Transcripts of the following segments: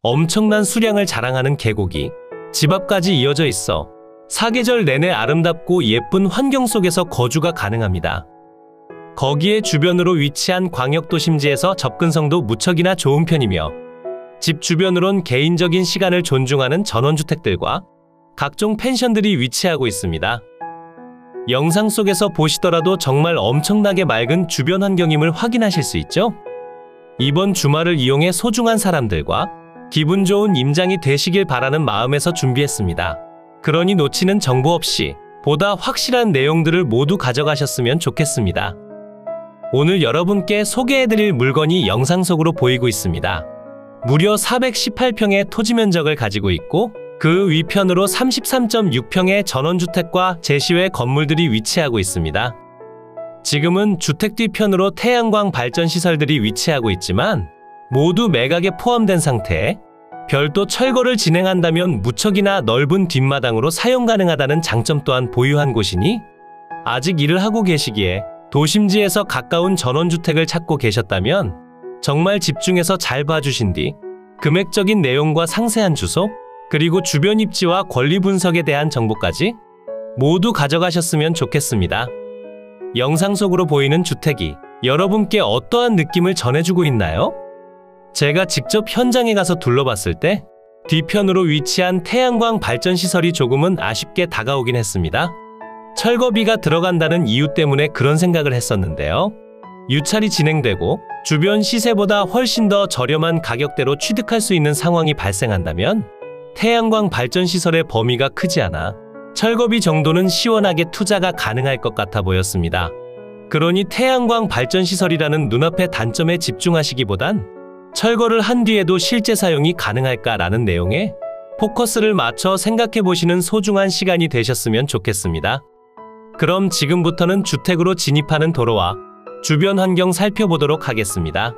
엄청난 수량을 자랑하는 계곡이 집 앞까지 이어져 있어 사계절 내내 아름답고 예쁜 환경 속에서 거주가 가능합니다. 거기에 주변으로 위치한 광역도심지에서 접근성도 무척이나 좋은 편이며 집 주변으론 개인적인 시간을 존중하는 전원주택들과 각종 펜션들이 위치하고 있습니다. 영상 속에서 보시더라도 정말 엄청나게 맑은 주변 환경임을 확인하실 수 있죠? 이번 주말을 이용해 소중한 사람들과 기분 좋은 임장이 되시길 바라는 마음에서 준비했습니다. 그러니 놓치는 정보 없이 보다 확실한 내용들을 모두 가져가셨으면 좋겠습니다. 오늘 여러분께 소개해드릴 물건이 영상 속으로 보이고 있습니다. 무려 418평의 토지 면적을 가지고 있고 그 위편으로 33.6평의 전원주택과 제시외 건물들이 위치하고 있습니다. 지금은 주택 뒤편으로 태양광 발전시설들이 위치하고 있지만 모두 매각에 포함된 상태에 별도 철거를 진행한다면 무척이나 넓은 뒷마당으로 사용 가능하다는 장점 또한 보유한 곳이니 아직 일을 하고 계시기에 도심지에서 가까운 전원주택을 찾고 계셨다면 정말 집중해서 잘 봐주신 뒤 금액적인 내용과 상세한 주소, 그리고 주변 입지와 권리 분석에 대한 정보까지 모두 가져가셨으면 좋겠습니다. 영상 속으로 보이는 주택이 여러분께 어떠한 느낌을 전해주고 있나요? 제가 직접 현장에 가서 둘러봤을 때 뒤편으로 위치한 태양광 발전시설이 조금은 아쉽게 다가오긴 했습니다. 철거비가 들어간다는 이유 때문에 그런 생각을 했었는데요. 유찰이 진행되고 주변 시세보다 훨씬 더 저렴한 가격대로 취득할 수 있는 상황이 발생한다면 태양광 발전시설의 범위가 크지 않아 철거비 정도는 시원하게 투자가 가능할 것 같아 보였습니다. 그러니 태양광 발전시설이라는 눈앞의 단점에 집중하시기보단 철거를 한 뒤에도 실제 사용이 가능할까라는 내용에 포커스를 맞춰 생각해보시는 소중한 시간이 되셨으면 좋겠습니다. 그럼 지금부터는 주택으로 진입하는 도로와 주변 환경 살펴보도록 하겠습니다.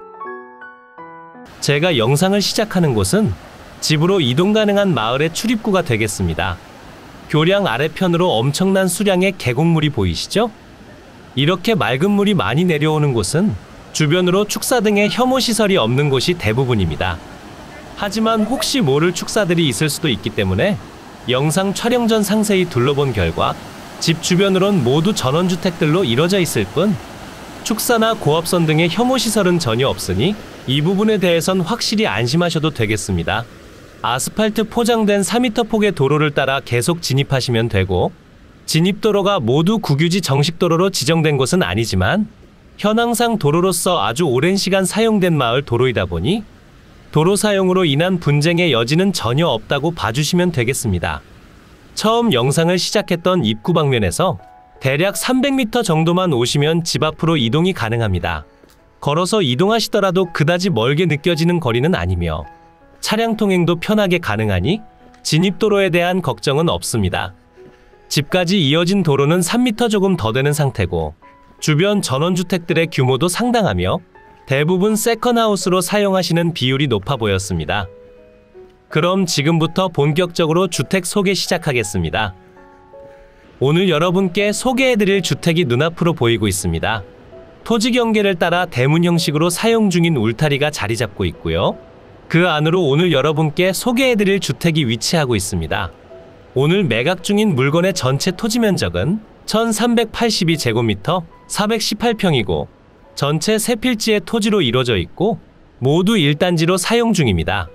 제가 영상을 시작하는 곳은 집으로 이동 가능한 마을의 출입구가 되겠습니다. 교량 아래편으로 엄청난 수량의 계곡물이 보이시죠? 이렇게 맑은 물이 많이 내려오는 곳은 주변으로 축사 등의 혐오시설이 없는 곳이 대부분입니다. 하지만 혹시 모를 축사들이 있을 수도 있기 때문에 영상 촬영 전 상세히 둘러본 결과 집 주변으론 모두 전원주택들로 이뤄져 있을 뿐 축사나 고압선 등의 혐오시설은 전혀 없으니 이 부분에 대해선 확실히 안심하셔도 되겠습니다. 아스팔트 포장된 4m 폭의 도로를 따라 계속 진입하시면 되고 진입도로가 모두 국유지 정식도로로 지정된 곳은 아니지만 현황상 도로로서 아주 오랜 시간 사용된 마을 도로이다 보니 도로 사용으로 인한 분쟁의 여지는 전혀 없다고 봐주시면 되겠습니다. 처음 영상을 시작했던 입구 방면에서 대략 300m 정도만 오시면 집 앞으로 이동이 가능합니다. 걸어서 이동하시더라도 그다지 멀게 느껴지는 거리는 아니며 차량 통행도 편하게 가능하니 진입도로에 대한 걱정은 없습니다. 집까지 이어진 도로는 3m 조금 더 되는 상태고 주변 전원주택들의 규모도 상당하며 대부분 세컨하우스로 사용하시는 비율이 높아 보였습니다. 그럼 지금부터 본격적으로 주택 소개 시작하겠습니다. 오늘 여러분께 소개해드릴 주택이 눈앞으로 보이고 있습니다. 토지 경계를 따라 대문 형식으로 사용 중인 울타리가 자리 잡고 있고요. 그 안으로 오늘 여러분께 소개해드릴 주택이 위치하고 있습니다. 오늘 매각 중인 물건의 전체 토지 면적은 1382제곱미터 418평이고 전체 3필지의 토지로 이루어져 있고 모두 1단지로 사용 중입니다.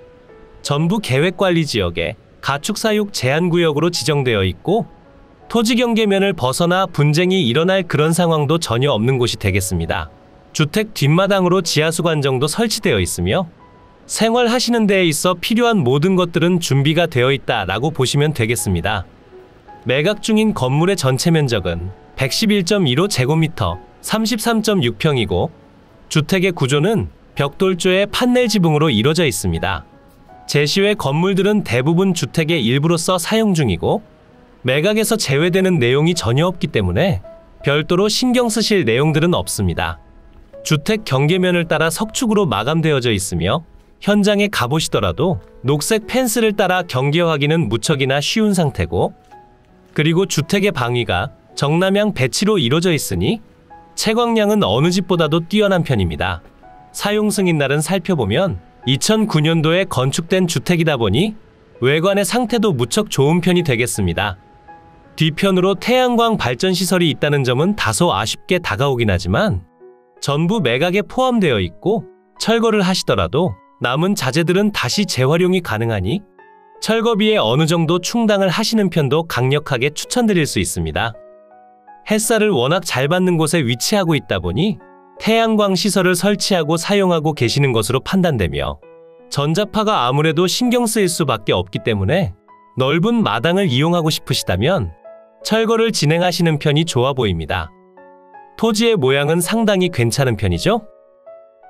전부 계획관리지역에 가축사육 제한구역으로 지정되어 있고 토지 경계면을 벗어나 분쟁이 일어날 그런 상황도 전혀 없는 곳이 되겠습니다. 주택 뒷마당으로 지하수관정도 설치되어 있으며 생활하시는 데에 있어 필요한 모든 것들은 준비가 되어 있다라고 보시면 되겠습니다. 매각 중인 건물의 전체 면적은 111.15제곱미터 33.6평이고 주택의 구조는 벽돌조의 판넬 지붕으로 이루어져 있습니다. 제시외 건물들은 대부분 주택의 일부로서 사용 중이고 매각에서 제외되는 내용이 전혀 없기 때문에 별도로 신경 쓰실 내용들은 없습니다. 주택 경계면을 따라 석축으로 마감되어져 있으며 현장에 가보시더라도 녹색 펜스를 따라 경계하기는 무척이나 쉬운 상태고 그리고 주택의 방위가 정남향 배치로 이루어져 있으니 채광량은 어느 집보다도 뛰어난 편입니다. 사용 승인날은 살펴보면 2009년도에 건축된 주택이다 보니 외관의 상태도 무척 좋은 편이 되겠습니다. 뒤편으로 태양광 발전 시설이 있다는 점은 다소 아쉽게 다가오긴 하지만 전부 매각에 포함되어 있고 철거를 하시더라도 남은 자재들은 다시 재활용이 가능하니 철거비에 어느 정도 충당을 하시는 편도 강력하게 추천드릴 수 있습니다. 햇살을 워낙 잘 받는 곳에 위치하고 있다 보니 태양광 시설을 설치하고 사용하고 계시는 것으로 판단되며 전자파가 아무래도 신경 쓰일 수밖에 없기 때문에 넓은 마당을 이용하고 싶으시다면 철거를 진행하시는 편이 좋아 보입니다. 토지의 모양은 상당히 괜찮은 편이죠?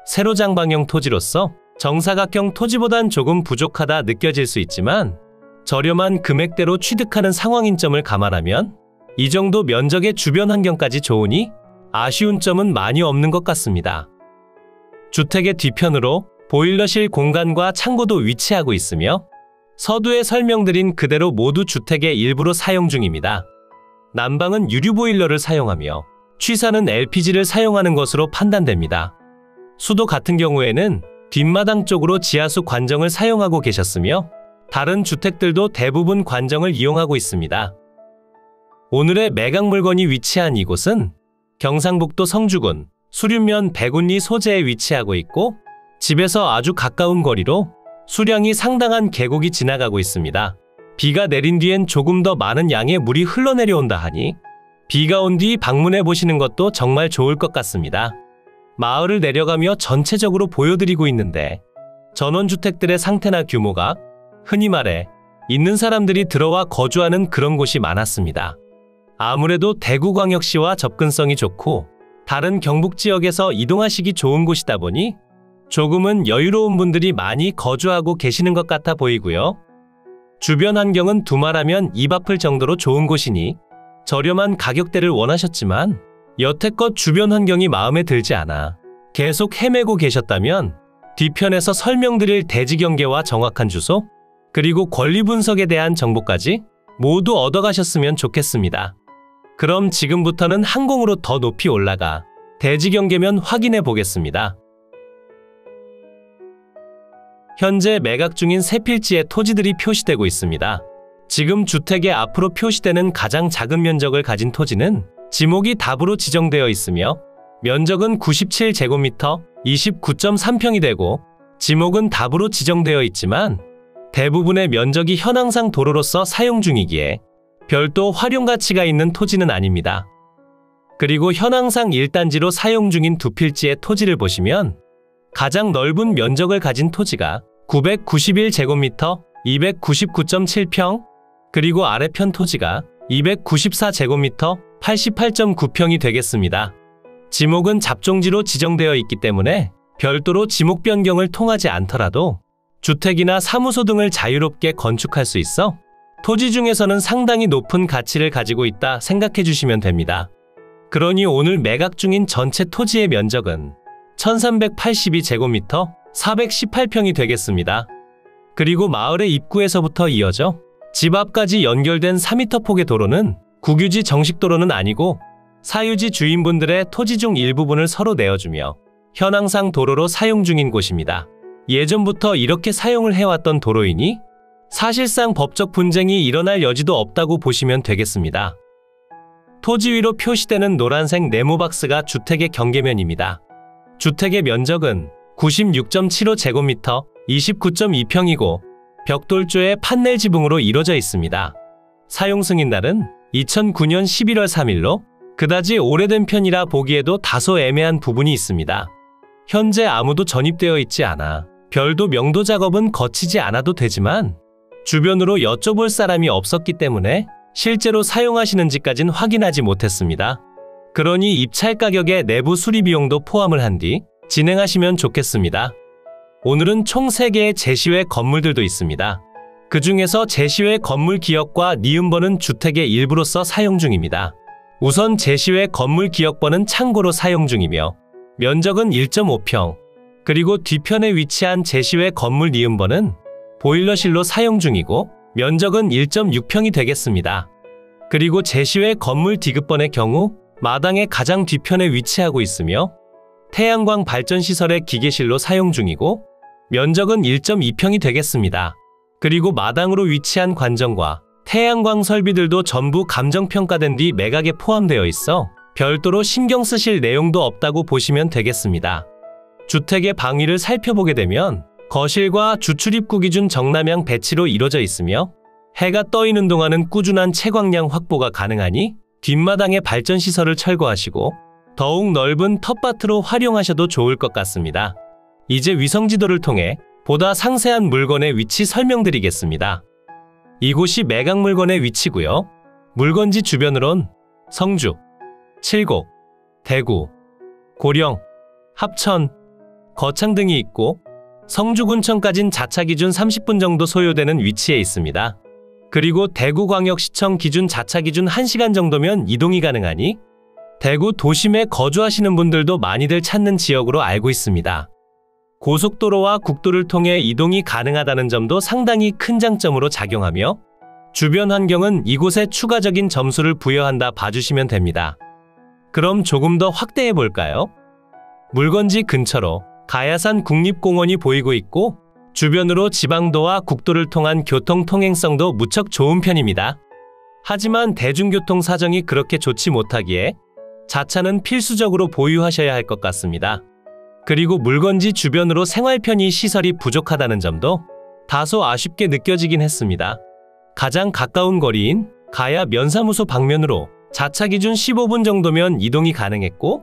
세로장방형 토지로서 정사각형 토지보단 조금 부족하다 느껴질 수 있지만 저렴한 금액대로 취득하는 상황인 점을 감안하면 이 정도 면적의 주변 환경까지 좋으니 아쉬운 점은 많이 없는 것 같습니다. 주택의 뒤편으로 보일러실 공간과 창고도 위치하고 있으며 서두에 설명드린 그대로 모두 주택의 일부로 사용 중입니다. 난방은 유류 보일러를 사용하며 취사는 LPG를 사용하는 것으로 판단됩니다. 수도 같은 경우에는 뒷마당 쪽으로 지하수 관정을 사용하고 계셨으며 다른 주택들도 대부분 관정을 이용하고 있습니다. 오늘의 매각 물건이 위치한 이곳은 경상북도 성주군 수륜면 백운리 소재에 위치하고 있고 집에서 아주 가까운 거리로 수량이 상당한 계곡이 지나가고 있습니다. 비가 내린 뒤엔 조금 더 많은 양의 물이 흘러내려온다 하니 비가 온 뒤 방문해 보시는 것도 정말 좋을 것 같습니다. 마을을 내려가며 전체적으로 보여드리고 있는데 전원주택들의 상태나 규모가 흔히 말해 있는 사람들이 들어와 거주하는 그런 곳이 많았습니다. 아무래도 대구광역시와 접근성이 좋고 다른 경북 지역에서 이동하시기 좋은 곳이다 보니 조금은 여유로운 분들이 많이 거주하고 계시는 것 같아 보이고요. 주변 환경은 두말하면 입 아플 정도로 좋은 곳이니 저렴한 가격대를 원하셨지만 여태껏 주변 환경이 마음에 들지 않아 계속 헤매고 계셨다면 뒤편에서 설명드릴 대지 경계와 정확한 주소, 그리고 권리 분석에 대한 정보까지 모두 얻어가셨으면 좋겠습니다. 그럼 지금부터는 항공으로 더 높이 올라가 대지 경계면 확인해 보겠습니다. 현재 매각 중인 세 필지의 토지들이 표시되고 있습니다. 지금 주택의 앞으로 표시되는 가장 작은 면적을 가진 토지는 지목이 답으로 지정되어 있으며 면적은 97제곱미터 29.3평이 되고 지목은 답으로 지정되어 있지만 대부분의 면적이 현황상 도로로서 사용 중이기에 별도 활용 가치가 있는 토지는 아닙니다. 그리고 현황상 1단지로 사용 중인 두 필지의 토지를 보시면 가장 넓은 면적을 가진 토지가 991제곱미터 299.7평, 그리고 아래편 토지가 294제곱미터 88.9평이 되겠습니다. 지목은 잡종지로 지정되어 있기 때문에 별도로 지목 변경을 통하지 않더라도 주택이나 사무소 등을 자유롭게 건축할 수 있어 토지 중에서는 상당히 높은 가치를 가지고 있다 생각해 주시면 됩니다. 그러니 오늘 매각 중인 전체 토지의 면적은 1382제곱미터 418평이 되겠습니다. 그리고 마을의 입구에서부터 이어져 집 앞까지 연결된 4m 폭의 도로는 국유지 정식도로는 아니고 사유지 주인분들의 토지 중 일부분을 서로 내어주며 현황상 도로로 사용 중인 곳입니다. 예전부터 이렇게 사용을 해왔던 도로이니 사실상 법적 분쟁이 일어날 여지도 없다고 보시면 되겠습니다. 토지 위로 표시되는 노란색 네모박스가 주택의 경계면입니다. 주택의 면적은 96.75제곱미터 29.2평이고 벽돌조의 판넬 지붕으로 이루어져 있습니다. 사용 승인날은 2009년 11월 3일로 그다지 오래된 편이라 보기에도 다소 애매한 부분이 있습니다. 현재 아무도 전입되어 있지 않아 별도 명도 작업은 거치지 않아도 되지만 주변으로 여쭤볼 사람이 없었기 때문에 실제로 사용하시는지까진 확인하지 못했습니다. 그러니 입찰 가격에 내부 수리 비용도 포함을 한 뒤 진행하시면 좋겠습니다. 오늘은 총 3개의 제시외 건물들도 있습니다. 그 중에서 제시외 건물 기역과 니은번은 주택의 일부로서 사용 중입니다. 우선 제시외 건물 기역번은 창고로 사용 중이며 면적은 1.5평, 그리고 뒤편에 위치한 제시외 건물 니은번은 보일러실로 사용 중이고 면적은 1.6평이 되겠습니다. 그리고 제시외 건물 디귿번의 경우 마당의 가장 뒤편에 위치하고 있으며 태양광 발전시설의 기계실로 사용 중이고 면적은 1.2평이 되겠습니다. 그리고 마당으로 위치한 관정과 태양광 설비들도 전부 감정평가된 뒤 매각에 포함되어 있어 별도로 신경 쓰실 내용도 없다고 보시면 되겠습니다. 주택의 방위를 살펴보게 되면 거실과 주출입구 기준 정남향 배치로 이루어져 있으며 해가 떠있는 동안은 꾸준한 채광량 확보가 가능하니 뒷마당에 발전시설을 철거하시고 더욱 넓은 텃밭으로 활용하셔도 좋을 것 같습니다. 이제 위성지도를 통해 보다 상세한 물건의 위치 설명드리겠습니다. 이곳이 매각 물건의 위치고요. 물건지 주변으론 성주, 칠곡, 대구, 고령, 합천, 거창 등이 있고 성주군청까진 자차 기준 30분 정도 소요되는 위치에 있습니다. 그리고 대구광역시청 기준 자차 기준 1시간 정도면 이동이 가능하니 대구 도심에 거주하시는 분들도 많이들 찾는 지역으로 알고 있습니다. 고속도로와 국도를 통해 이동이 가능하다는 점도 상당히 큰 장점으로 작용하며 주변 환경은 이곳에 추가적인 점수를 부여한다 봐주시면 됩니다. 그럼 조금 더 확대해 볼까요? 물건지 근처로 가야산 국립공원이 보이고 있고 주변으로 지방도와 국도를 통한 교통 통행성도 무척 좋은 편입니다. 하지만 대중교통 사정이 그렇게 좋지 못하기에 자차는 필수적으로 보유하셔야 할 것 같습니다. 그리고 물건지 주변으로 생활 편의 시설이 부족하다는 점도 다소 아쉽게 느껴지긴 했습니다. 가장 가까운 거리인 가야 면사무소 방면으로 자차 기준 15분 정도면 이동이 가능했고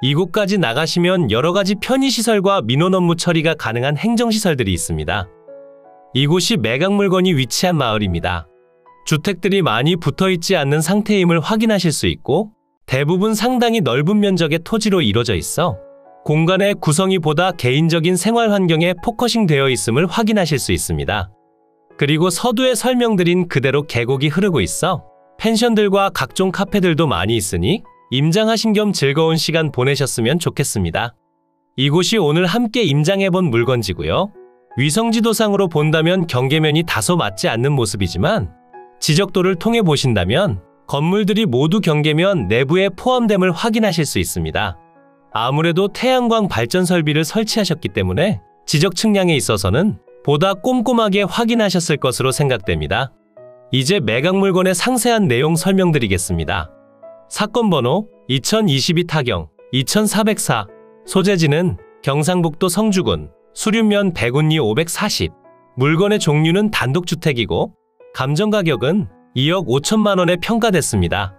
이곳까지 나가시면 여러가지 편의시설과 민원 업무 처리가 가능한 행정시설들이 있습니다. 이곳이 매각 물건이 위치한 마을입니다. 주택들이 많이 붙어있지 않는 상태임을 확인하실 수 있고 대부분 상당히 넓은 면적의 토지로 이루어져 있어 공간의 구성이 보다 개인적인 생활 환경에 포커싱 되어 있음을 확인하실 수 있습니다. 그리고 서두에 설명드린 그대로 계곡이 흐르고 있어 펜션들과 각종 카페들도 많이 있으니 임장하신 겸 즐거운 시간 보내셨으면 좋겠습니다. 이곳이 오늘 함께 임장해본 물건지고요. 위성지도상으로 본다면 경계면이 다소 맞지 않는 모습이지만 지적도를 통해 보신다면 건물들이 모두 경계면 내부에 포함됨을 확인하실 수 있습니다. 아무래도 태양광 발전 설비를 설치하셨기 때문에 지적 측량에 있어서는 보다 꼼꼼하게 확인하셨을 것으로 생각됩니다. 이제 매각 물건의 상세한 내용 설명드리겠습니다. 사건 번호 2022 타경 2404 소재지는 경상북도 성주군 수륜면 100운리 540 물건의 종류는 단독주택이고 감정가격은 2억 5천만 원에 평가됐습니다.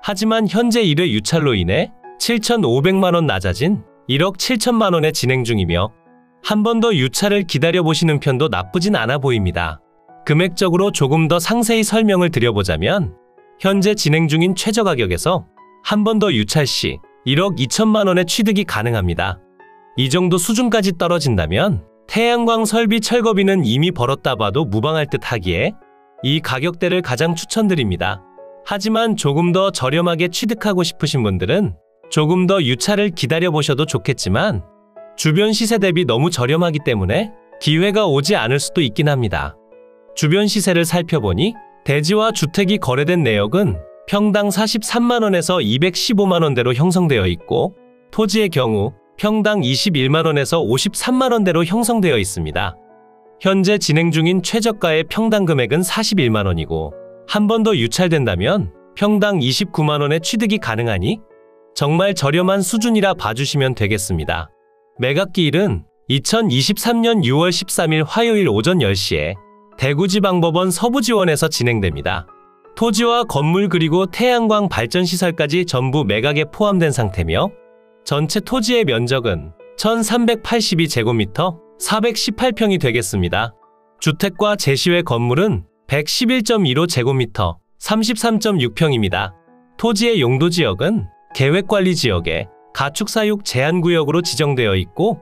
하지만 현재 1회 유찰로 인해 7,500만 원 낮아진 1억 7천만 원에 진행 중이며 한 번 더 유찰을 기다려보시는 편도 나쁘진 않아 보입니다. 금액적으로 조금 더 상세히 설명을 드려보자면 현재 진행 중인 최저가격에서 한 번 더 유찰 시 1억 2천만 원의 취득이 가능합니다. 이 정도 수준까지 떨어진다면 태양광 설비 철거비는 이미 벌었다 봐도 무방할 듯 하기에 이 가격대를 가장 추천드립니다. 하지만 조금 더 저렴하게 취득하고 싶으신 분들은 조금 더 유찰을 기다려보셔도 좋겠지만 주변 시세 대비 너무 저렴하기 때문에 기회가 오지 않을 수도 있긴 합니다. 주변 시세를 살펴보니 대지와 주택이 거래된 내역은 평당 43만원에서 215만원대로 형성되어 있고 토지의 경우 평당 21만원에서 53만원대로 형성되어 있습니다. 현재 진행 중인 최저가의 평당 금액은 41만원이고 한 번 더 유찰된다면 평당 29만원의 취득이 가능하니 정말 저렴한 수준이라 봐주시면 되겠습니다. 매각기일은 2023년 6월 13일 화요일 오전 10시에 대구지방법원 서부지원에서 진행됩니다. 토지와 건물 그리고 태양광 발전시설까지 전부 매각에 포함된 상태며 전체 토지의 면적은 1382제곱미터 418평이 되겠습니다. 주택과 제시외 건물은 111.15제곱미터 33.6평입니다. 토지의 용도지역은 계획관리지역에 가축사육 제한구역으로 지정되어 있고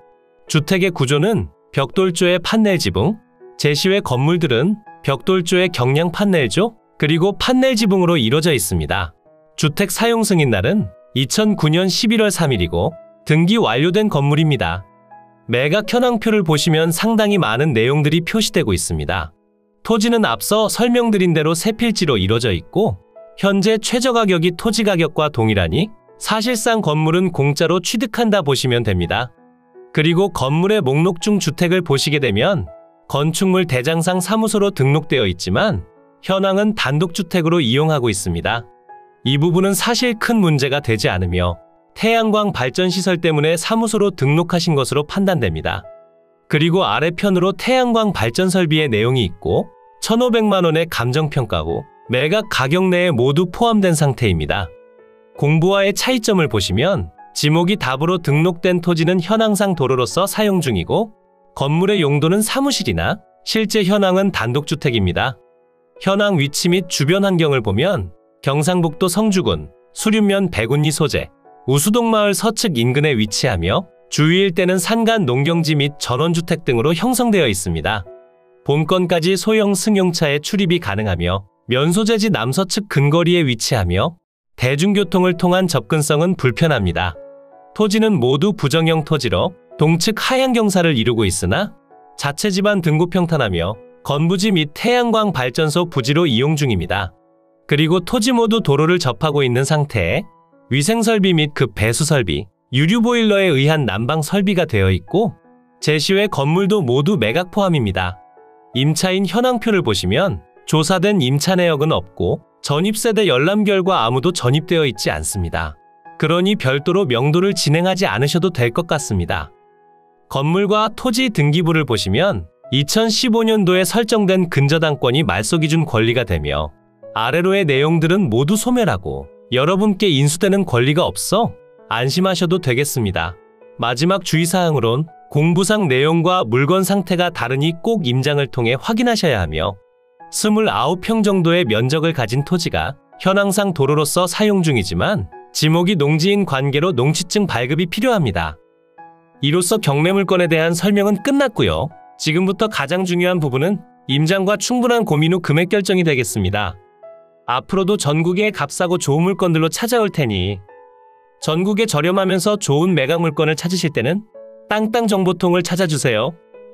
주택의 구조는 벽돌조의 판넬지붕, 제시외 건물들은 벽돌조의 경량 판넬조, 그리고 판넬 지붕으로 이루어져 있습니다. 주택 사용 승인날은 2009년 11월 3일이고 등기 완료된 건물입니다. 매각 현황표를 보시면 상당히 많은 내용들이 표시되고 있습니다. 토지는 앞서 설명드린 대로 세 필지로 이루어져 있고 현재 최저가격이 토지 가격과 동일하니 사실상 건물은 공짜로 취득한다 보시면 됩니다. 그리고 건물의 목록 중 주택을 보시게 되면 건축물 대장상 사무소로 등록되어 있지만 현황은 단독주택으로 이용하고 있습니다. 이 부분은 사실 큰 문제가 되지 않으며 태양광 발전 시설 때문에 사무소로 등록하신 것으로 판단됩니다. 그리고 아래편으로 태양광 발전 설비의 내용이 있고 1,500만 원의 감정평가 후 매각 가격 내에 모두 포함된 상태입니다. 공부와의 차이점을 보시면 지목이 답으로 등록된 토지는 현황상 도로로서 사용 중이고 건물의 용도는 사무실이나 실제 현황은 단독주택입니다. 현황 위치 및 주변 환경을 보면 경상북도 성주군 수륜면 백운리 소재 우수동마을 서측 인근에 위치하며 주위 일대는 산간 농경지 및 전원주택 등으로 형성되어 있습니다. 본건까지 소형 승용차의 출입이 가능하며 면소재지 남서측 근거리에 위치하며 대중교통을 통한 접근성은 불편합니다. 토지는 모두 부정형 토지로 동측 하향 경사를 이루고 있으나 자체 집안 등고 평탄하며 건부지 및 태양광 발전소 부지로 이용 중입니다. 그리고 토지 모두 도로를 접하고 있는 상태에 위생설비 및 급 배수설비, 유류보일러에 의한 난방 설비가 되어 있고 제시외 건물도 모두 매각 포함입니다. 임차인 현황표를 보시면 조사된 임차 내역은 없고 전입세대 열람결과 아무도 전입되어 있지 않습니다. 그러니 별도로 명도를 진행하지 않으셔도 될 것 같습니다. 건물과 토지 등기부를 보시면 2015년도에 설정된 근저당권이 말소기준 권리가 되며 아래로의 내용들은 모두 소멸하고 여러분께 인수되는 권리가 없어 안심하셔도 되겠습니다. 마지막 주의사항으론 공부상 내용과 물건 상태가 다르니 꼭 임장을 통해 확인하셔야 하며 29평 정도의 면적을 가진 토지가 현황상 도로로서 사용 중이지만 지목이 농지인 관계로 농취증 발급이 필요합니다. 이로써 경매물건에 대한 설명은 끝났고요. 지금부터 가장 중요한 부분은 임장과 충분한 고민 후 금액 결정이 되겠습니다. 앞으로도 전국에 값싸고 좋은 물건들로 찾아올 테니 전국에 저렴하면서 좋은 매각 물건을 찾으실 때는 땅땅정보통을 찾아주세요.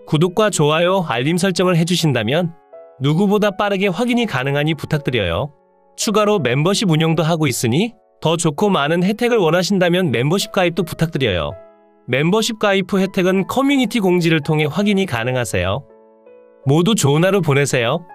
구독과 좋아요, 알림 설정을 해주신다면 누구보다 빠르게 확인이 가능하니 부탁드려요. 추가로 멤버십 운영도 하고 있으니 더 좋고 많은 혜택을 원하신다면 멤버십 가입도 부탁드려요. 멤버십 가입 후 혜택은 커뮤니티 공지를 통해 확인이 가능하세요. 모두 좋은 하루 보내세요.